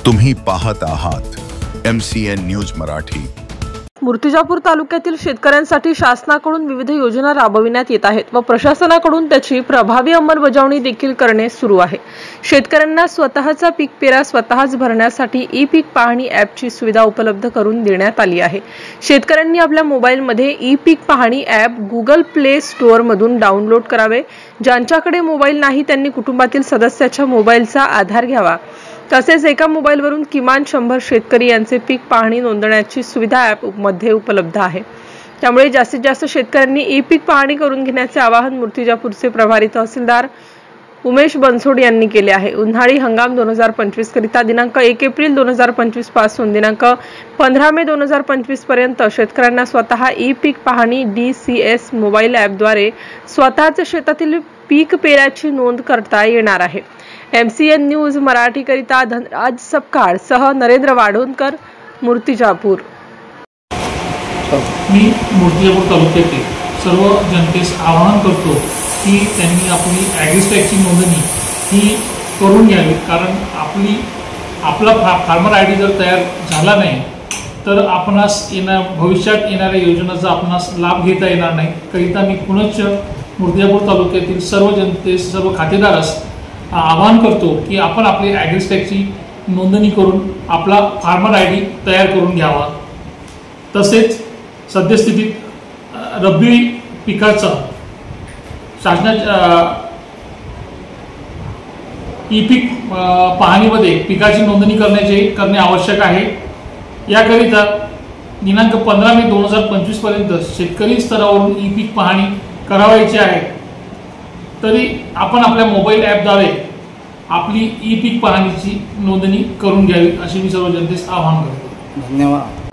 तुम्ही पाहत आहात MCN न्यूज मराठी। मूर्तिजापूर तालुक्यातील शेतकऱ्यांसाठी शासनाकडून विविध योजना राबविण्यात येत आहेत व प्रशासनाकडून त्याची प्रभावी अंमलबजावणी देखील करणे सुरू आहे। शेतकऱ्यांना स्वतःचा पीक पेरा स्वतःच भरण्यासाठी ई पीक पाहणी ॲपची सुविधा उपलब्ध करून देण्यात आली आहे। शेतकऱ्यांनी आपल्या मोबाईलमध्ये ई पीक पाहणी ॲप Google Play Store मधून डाउनलोड करावे। ज्यांच्याकडे मोबाईल नाही त्यांनी कुटुंबातील सदस्याच्या मोबाईलचा आधार घ्यावा। तसेच एका मोबाईलवरून किमान 100 शेतकरी यांचे पीक पाहणी नोंदवण्याची सुविधा ॲप मध्ये उपलब्ध आहे। त्यामुळे जास्तीत जास्त शेतकऱ्यांनी ई पीक पाहणी करून घेण्याचे आवाहन मूर्तिजापूरचे प्रभारी तहसीलदार उमेश बनसोड यांनी केले आहे। उन्हाळी हंगाम 2025 करिता दिनांक 1 एप्रिल 2025 पासून दिनांक 15 मे 2025 पर्यंत शेतकऱ्यांना स्वतः ई पीक पाहणी DCS मोबाईल ॲपद्वारे स्वतःच्या शेतातील पीक पेराची नोंद करता येणार आहे। MCN न्यूज मराठी करिता धनराज सपकाळ सह नरेंद्र वाढोणकर, मूर्तिजापूर। मी मूर्तिजापूर तालुक्यातील सर्व जनतेस आवाहन करतो की त्यांनी आपली ॲग्रिस्टॅगची नोंदणी ही करून घ्यावी, कारण आपला फार्मर ID जर तयार झाला नाही तर आपणास भविष्यात येणाऱ्या योजनांचा आपणास लाभ घेता येणार नाही। करिता मी पुनश्च मूर्तिजापूर तालुक्यातील सर्व जनतेस सर्व खातेदारास आवाहन करतो की आपण आपली ॲग्रिस्टॅगची नोंदणी करून आपला फार्मर ID तयार करून घ्यावा। तसेच सद्यस्थितीत रब्बी पिकाचा शासनाच्या ई पीक पाहणीमध्ये पिकाची नोंदणी करणे आवश्यक आहे। याकरिता दिनांक 15 मे 2025 पर्यंत शेतकरी स्तरावरून ई पीक पाहणी करावायची आहे। तरी आपण आपल्या मोबाईल ॲपद्वारे आपली ई पीक पाहणीची नोंदणी करून घ्यावी अशी मी सर्व जनतेस आवाहन करतो। धन्यवाद।